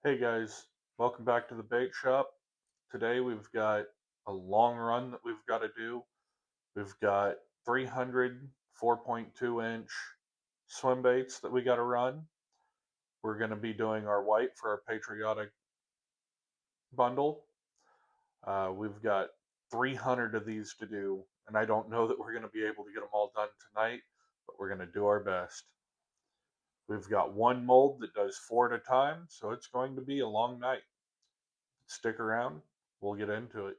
Hey guys, welcome back to the bait shop. Today we've got a long run that we've got to do. We've got 300 4.2-inch swim baits that we got to run. We're going to be doing our white for our patriotic bundle. We've got 300 of these to do, and I don't know that we're going to be able to get them all done tonight, but we're going to do our best. We've got one mold that does 4 at a time, so it's going to be a long night. Stick around, we'll get into it.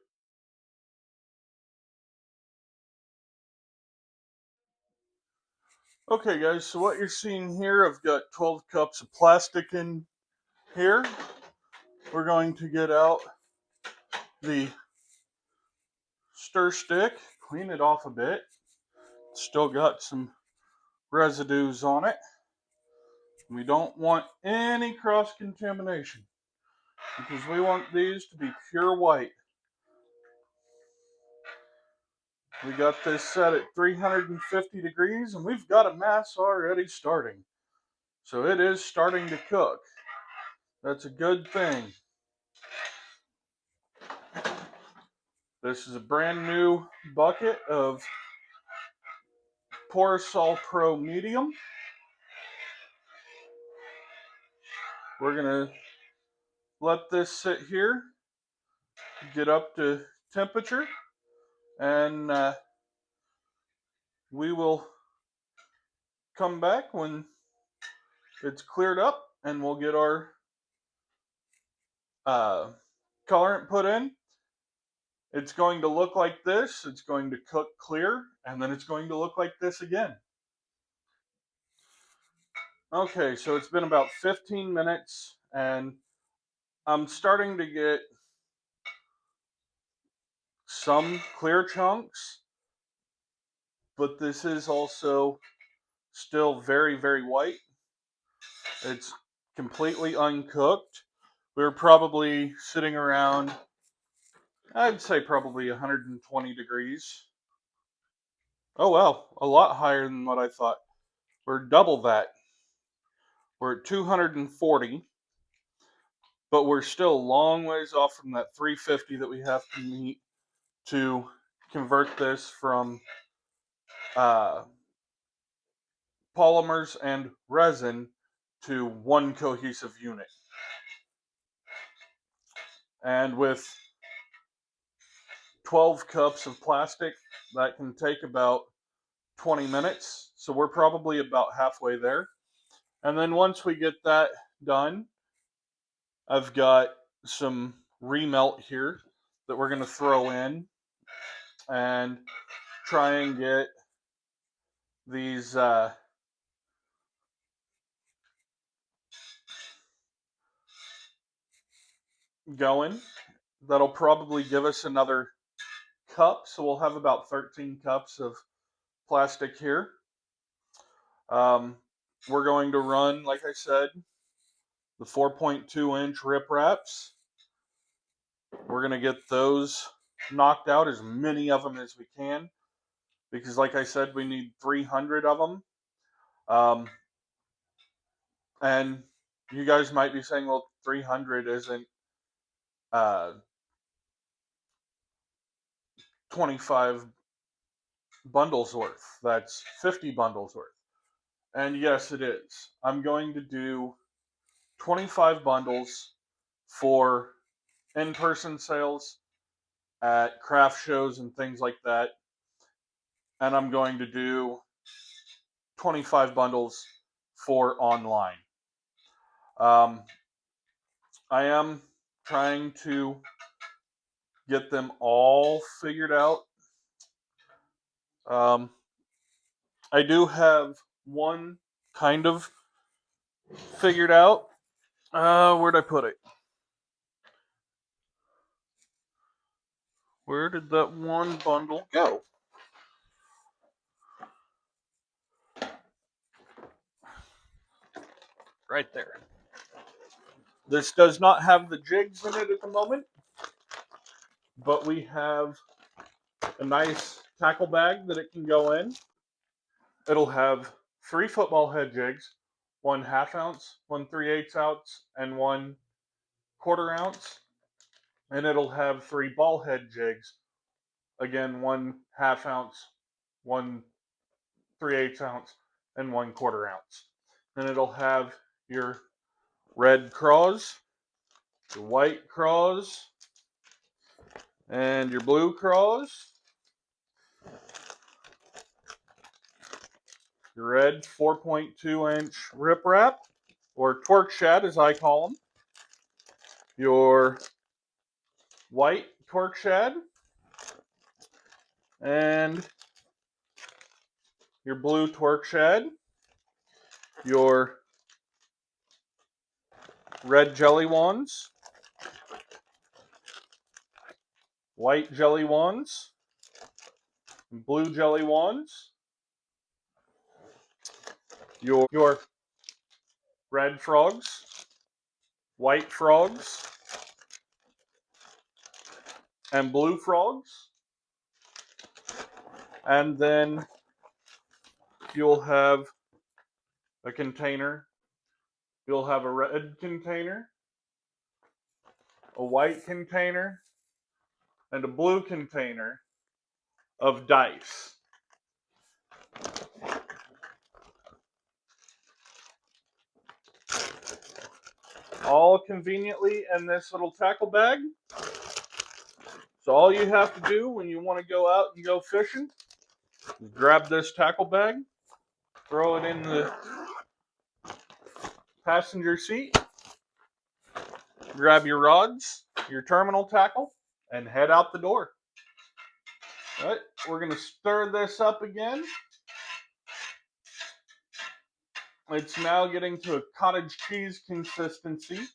Okay guys, so what you're seeing here, I've got 12 cups of plastic in here. We're going to get out the stir stick, clean it off a bit. Still got some residues on it. We don't want any cross-contamination because we want these to be pure white. We got this set at 350 degrees and we've got a mass already starting. So it is starting to cook. That's a good thing. This is a brand new bucket of Porosol Pro Medium. We're going to let this sit here, get up to temperature, and we will come back when it's cleared up and we'll get our colorant put in. It's going to look like this, it's going to cook clear, and then it's going to look like this again. Okay, so it's been about 15 minutes and I'm starting to get some clear chunks, but this is also still very, very white. It's completely uncooked. We're probably sitting around, I'd say probably 120 degrees. Oh wow, a lot higher than what I thought. We're double that. We're at 240, but we're still a long ways off from that 350 that we have to meet to convert this from polymers and resin to one cohesive unit. And with 12 cups of plastic, that can take about 20 minutes. So we're probably about halfway there. And then once we get that done, I've got some remelt here that we're going to throw in and try and get these going. That'll probably give us another cup. So we'll have about 13 cups of plastic here. We're going to run, like I said, the 4.2-inch rip wraps. We're going to get those knocked out, as many of them as we can, because like I said, we need 300 of them. And you guys might be saying, well, 300 isn't 25 bundles worth. That's 50 bundles worth. And yes, it is. I'm going to do 25 bundles for in-person sales at craft shows and things like that. And I'm going to do 25 bundles for online. I am trying to get them all figured out. I do have one kind of figured out. Where'd I put it? Where did that one bundle go? Right there. This does not have the jigs in it at the moment, but we have a nice tackle bag that it can go in. It'll have 3 football head jigs, 1 1/2 ounce, 1 3/8 ounce, and 1 1/4 ounce, and it'll have 3 ball head jigs. Again, 1/2 ounce, 1 3/8 ounce, and 1/4 ounce. Then it'll have your red craws, your white craws, and your blue craws, your red 4.2-inch riprap, or torque shad as I call them, your white torque shad, and your blue torque shad, your red jelly wands, white jelly wands, blue jelly wands, your red frogs, white frogs, and blue frogs. And then you'll have a container. You'll have a red container, a white container, and a blue container of dice. All conveniently in this little tackle bag. So all you have to do when you want to go out and go fishing is grab this tackle bag, throw it in the passenger seat, grab your rods, your terminal tackle, and head out the door. All right, we're going to stir this up again. It's now getting to a cottage cheese consistency.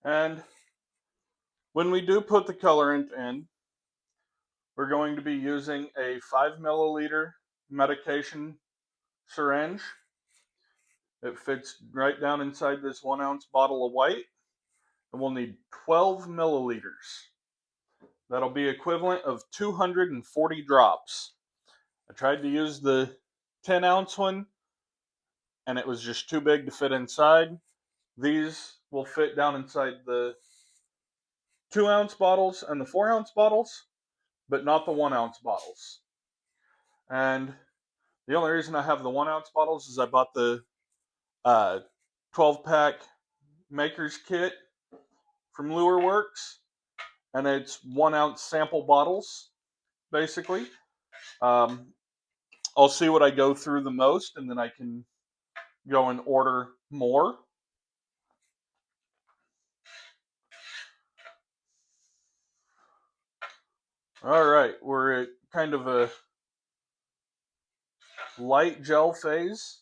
And when we do put the colorant in, we're going to be using a 5 milliliter medication syringe. It fits right down inside this 1 ounce bottle of white, and we'll need 12 milliliters. That'll be equivalent of 240 drops. I tried to use the 10 ounce one, and it was just too big to fit inside. These will fit down inside the 2 ounce bottles and the 4 ounce bottles, but not the 1 ounce bottles. And the only reason I have the 1 ounce bottles is I bought the 12 pack maker's kit from Lure Works, and it's 1 ounce sample bottles, basically. I'll see what I go through the most, and then I can go and order more. All right, we're at kind of a light gel phase.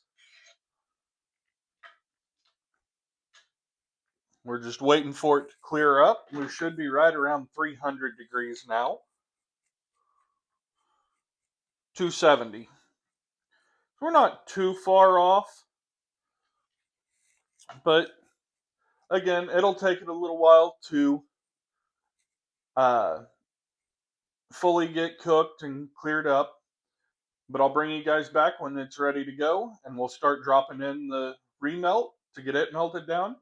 We're just waiting for it to clear up. We should be right around 300 degrees now. 270. We're not too far off, but again, it'll take it a little while to fully get cooked and cleared up. But I'll bring you guys back when it's ready to go, and we'll start dropping in the remelt to get it melted down.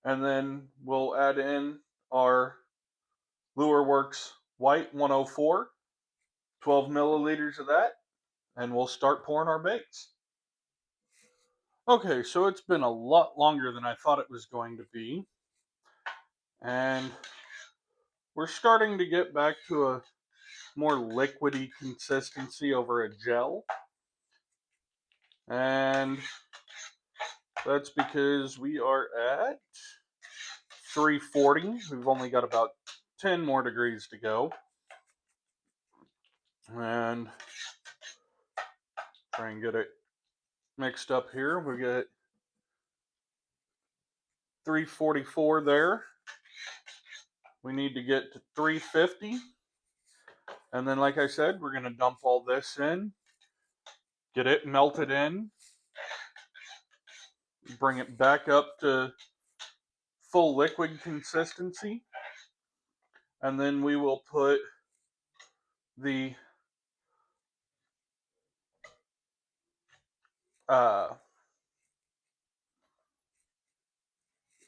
And then we'll add in our Lure Works White 104, 12 milliliters of that, and we'll start pouring our baits. Okay, so it's been a lot longer than I thought it was going to be. And we're starting to get back to a more liquidy consistency over a gel. And that's because we are at 340. We've only got about 10 more degrees to go. And try and get it mixed up here. We got 344 there. We need to get to 350. And then, like I said, we're going to dump all this in, get it melted in, bring it back up to full liquid consistency. And then we will put the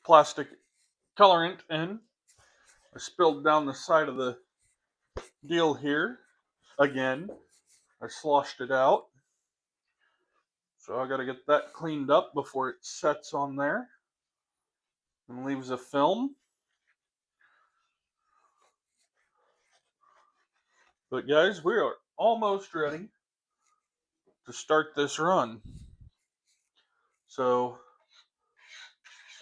plastic colorant in. I spilled down the side of the deal here again. I sloshed it out. So I got to get that cleaned up before it sets on there and leaves a film. But guys, we are almost ready to start this run. So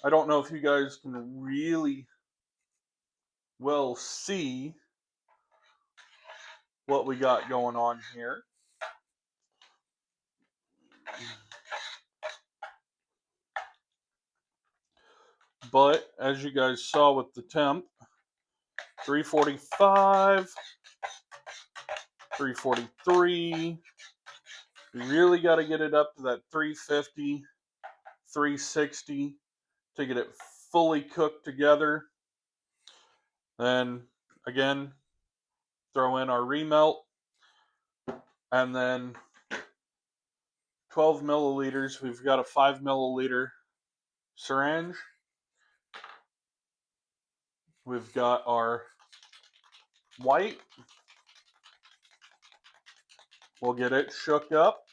I don't know if you guys can really well see what we got going on here. But as you guys saw with the temp, 345, 343. We really got to get it up to that 350, 360 to get it fully cooked together. Then again, throw in our remelt, and then 12 milliliters. We've got a 5 milliliter syringe. We've got our white. We'll get it shook up.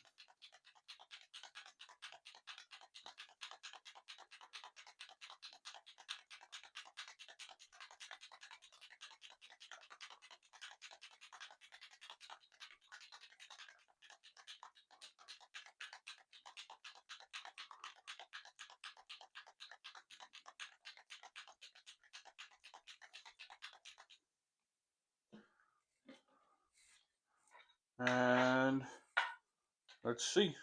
And let's see.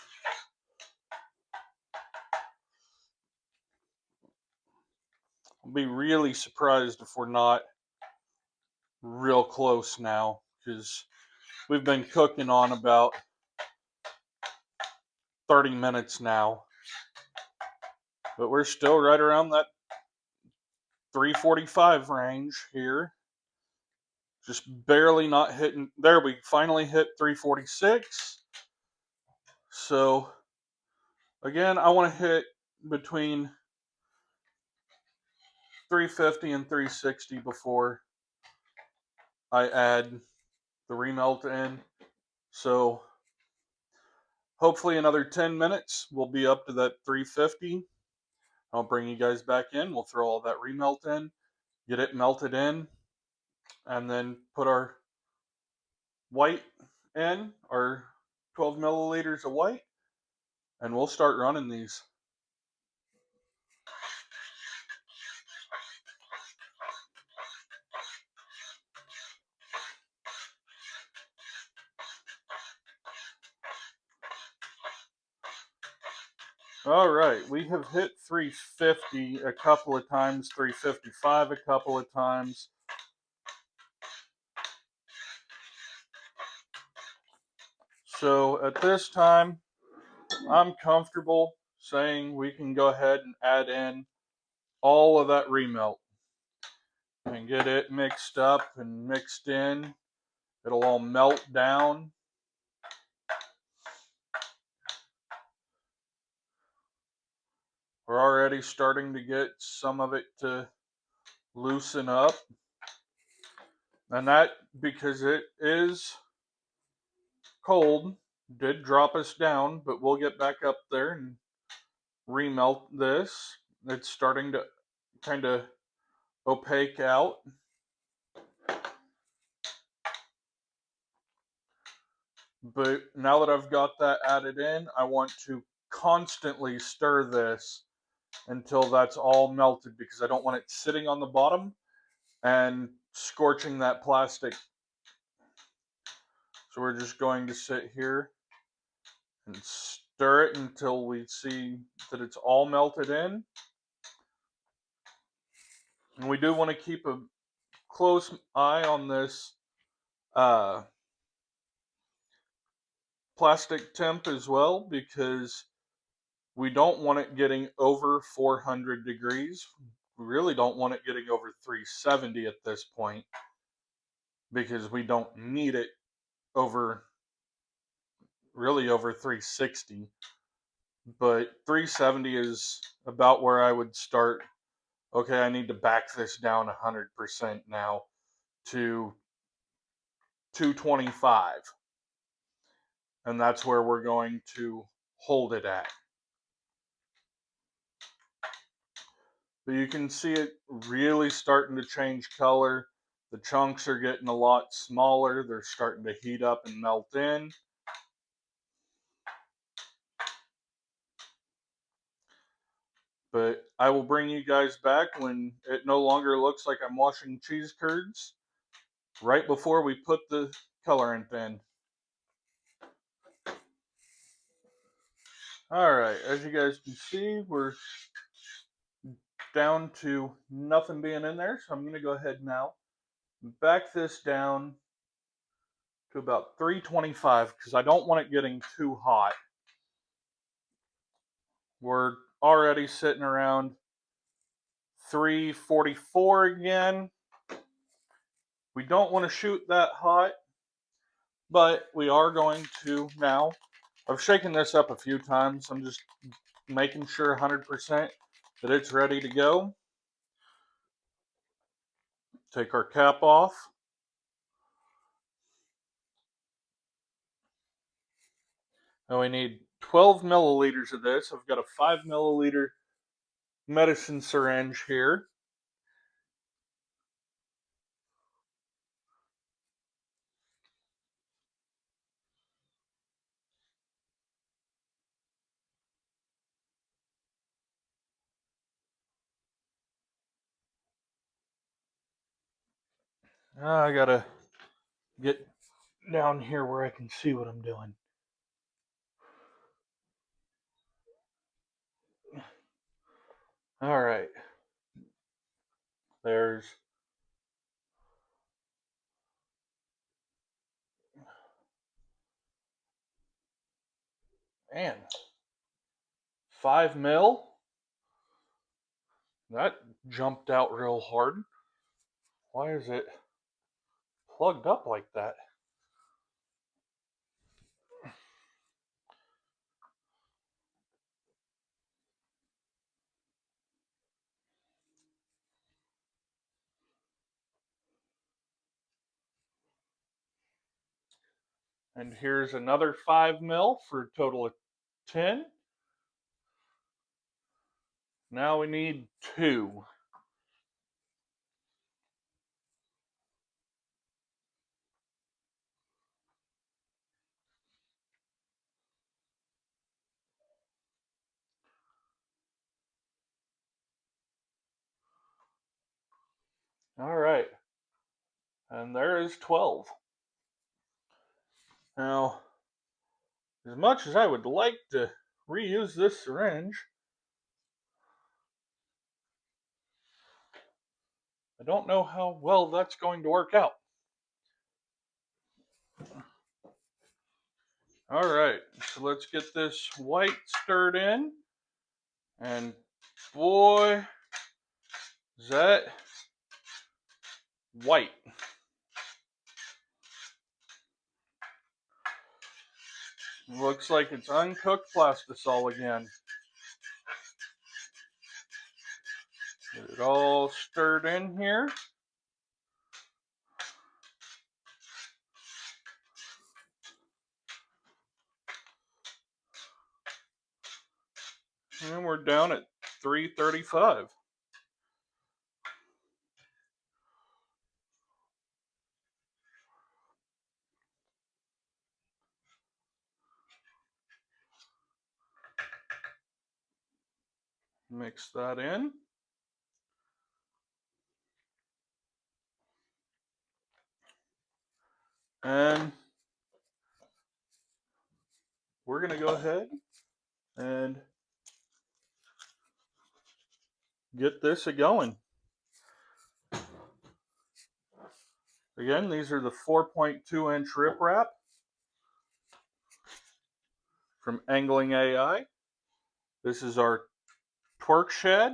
I'll be really surprised if we're not real close now, because we've been cooking on about 30 minutes now. But we're still right around that 345 range here. Just barely not hitting. There, we finally hit 346. So, again, I want to hit between 350 and 360 before I add the remelt in. So, hopefully another 10 minutes, we'll be up to that 350. I'll bring you guys back in. We'll throw all that remelt in, get it melted in, and then put our white in, our 12 milliliters of white, and we'll start running these. All right, we have hit 350 a couple of times, 355 a couple of times. So at this time, I'm comfortable saying we can go ahead and add in all of that remelt and get it mixed up and mixed in. It'll all melt down. We're already starting to get some of it to loosen up. And that, because it is cold, did drop us down, but we'll get back up there and remelt this. It's starting to kind of opaque out. But now that I've got that added in, I want to constantly stir this until that's all melted, because I don't want it sitting on the bottom and scorching that plastic. So we're just going to sit here and stir it until we see that it's all melted in. And we do want to keep a close eye on this plastic temp as well, because we don't want it getting over 400 degrees. We really don't want it getting over 370 at this point, because we don't need it over 360. But 370 is about where I would start. Okay, I need to back this down 100% now to 225. And that's where we're going to hold it at. But you can see it really starting to change color. The chunks are getting a lot smaller. They're starting to heat up and melt in. But I will bring you guys back when it no longer looks like I'm washing cheese curds, right before we put the colorant in. Alright, as you guys can see, we're down to nothing being in there, so I'm going to go ahead now back this down to about 325, because I don't want it getting too hot. We're already sitting around 344 again. We don't want to shoot that hot, but we are going to now. I've shaken this up a few times. I'm just making sure 100% that it's ready to go. Take our cap off. And we need 12 milliliters of this. I've got a 5 milliliter medicine syringe here. I gotta get down here where I can see what I'm doing. All right. There's man, 5 mil. That jumped out real hard. Why is it plugged up like that? And here's another 5 mil for a total of 10. Now we need 2. All right. And there is 12. Now, as much as I would like to reuse this syringe, I don't know how well that's going to work out. All right, so let's get this white stirred in. And boy, is that white. Looks like it's uncooked plastisol again. Get it all stirred in here. And we're down at 335. Mix that in. And we're going to go ahead and get this a going. Again, these are the 4.2 inch riprap from Angling AI. This is our twerk shed.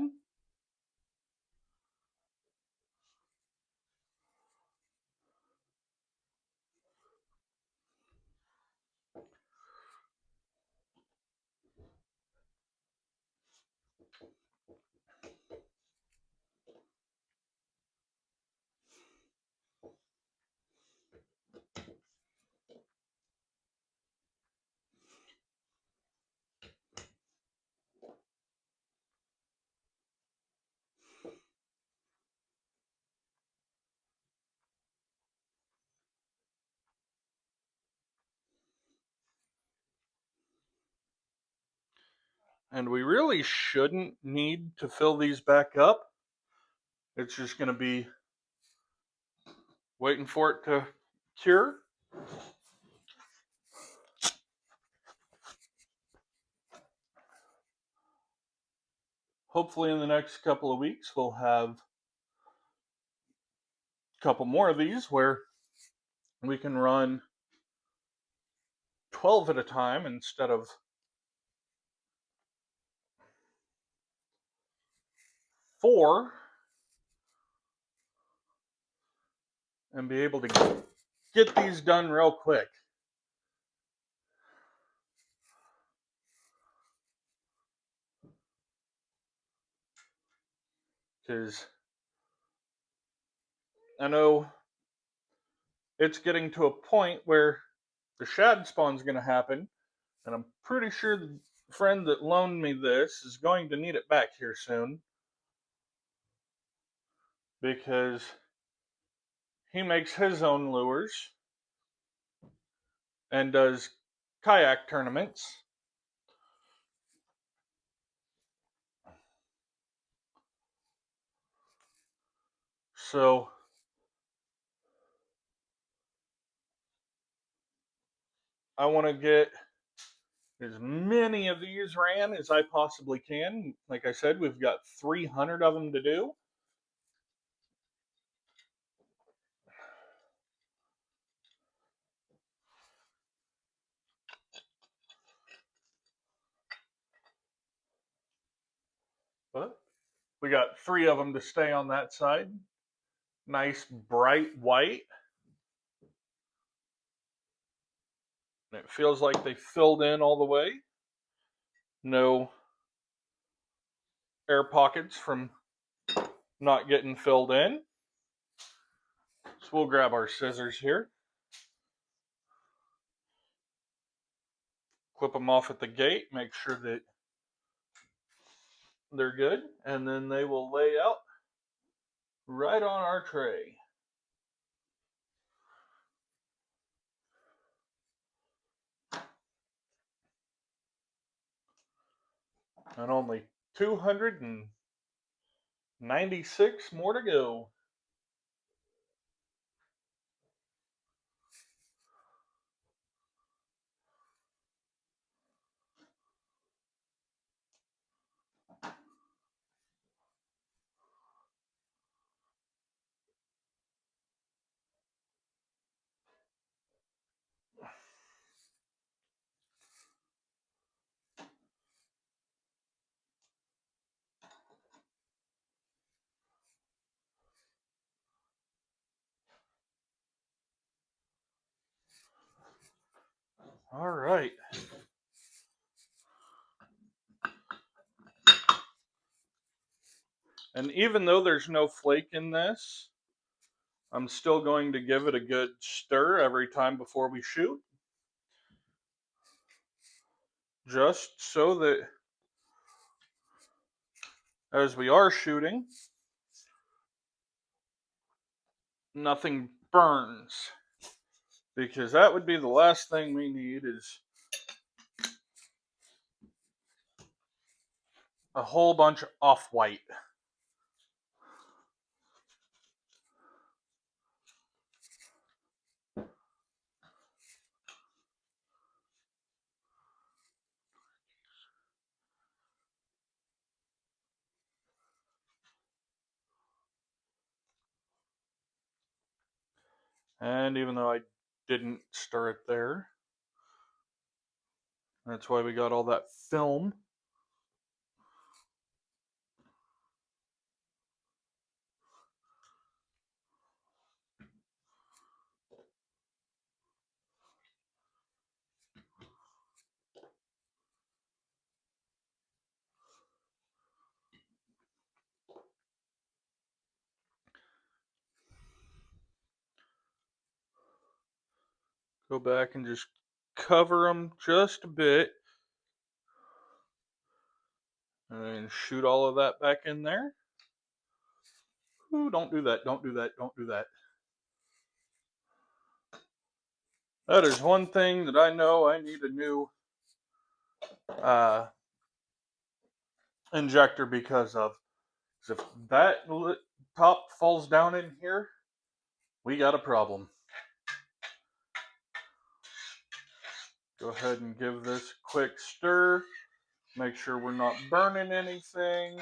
And we really shouldn't need to fill these back up. It's just going to be waiting for it to cure. Hopefully in the next couple of weeks we'll have a couple more of these where we can run 12 at a time instead of 4, and be able to get these done real quick. Because I know it's getting to a point where the shad spawn is going to happen, and I'm pretty sure the friend that loaned me this is going to need it back here soon, because he makes his own lures and does kayak tournaments. So I want to get as many of these ran as I possibly can. Like I said, we've got 300 of them to do. But we got 3 of them to stay on that side. Nice bright white. And it feels like they filled in all the way. No air pockets from not getting filled in. So we'll grab our scissors here. Clip them off at the gate. Make sure that they're good. And then they will lay out right on our tray. And only 296 more to go. All right. And even though there's no flake in this, I'm still going to give it a good stir every time before we shoot. Just so that as we are shooting, nothing burns. Because that would be the last thing we need, is a whole bunch of off-white. And even though I didn't stir it there, that's why we got all that film. Go back and just cover them just a bit. And then shoot all of that back in there. Ooh, don't do that, don't do that, don't do that. That is one thing that I know I need a new injector because of. If that top falls down in here, we got a problem. Go ahead and give this a quick stir. Make sure we're not burning anything.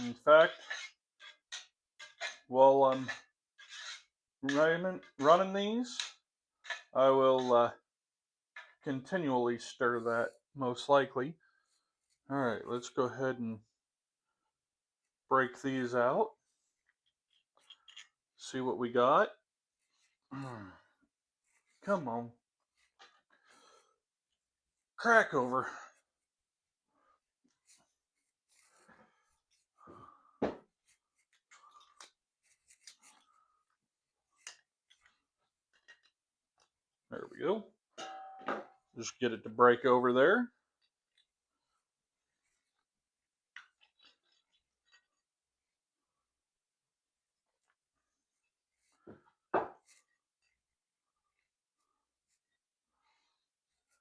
In fact, while I'm running these, I will continually stir that, most likely. All right, let's go ahead and break these out. See what we got. Come on. Crack over. There we go. Just get it to break over there.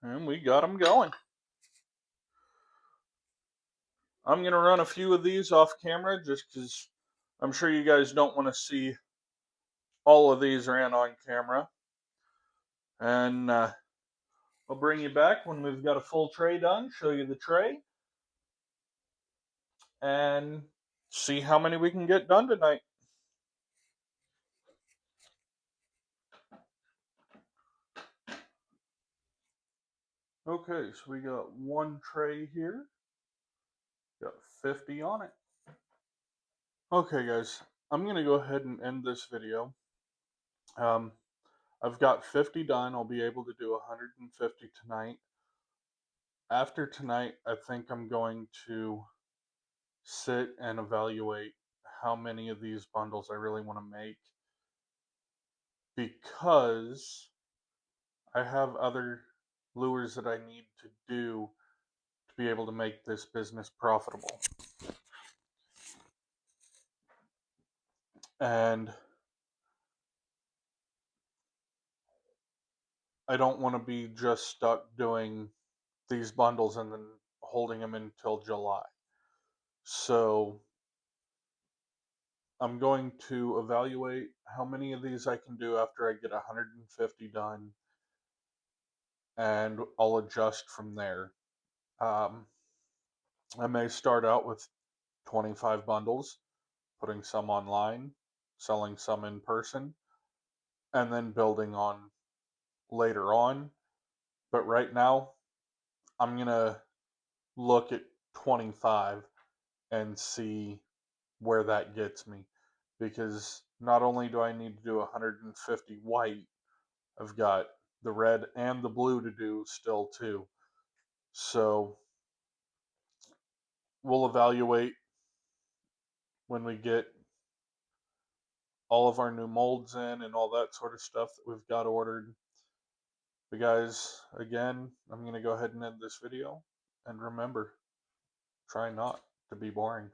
And we got them going. I'm going to run a few of these off camera just because I'm sure you guys don't want to see all of these ran on camera. And I'll bring you back when we've got a full tray done, show you the tray, and see how many we can get done tonight. Okay, so we got one tray here. Got 50 on it. Okay, guys, I'm going to go ahead and end this video. I've got 50 done. I'll be able to do 150 tonight. After tonight, I think I'm going to sit and evaluate how many of these bundles I really want to make, because I have other lures that I need to do to be able to make this business profitable. And I don't want to be just stuck doing these bundles and then holding them until July. So I'm going to evaluate how many of these I can do after I get 150 done, and I'll adjust from there. I may start out with 25 bundles, putting some online, selling some in person, and then building on later on. But right now, I'm going to look at 25 and see where that gets me. Because not only do I need to do 150 white, I've got the red and the blue to do still too. So we'll evaluate when we get all of our new molds in and all that sort of stuff that we've got ordered. But guys, again, I'm going to go ahead and end this video. And remember, try not to be boring.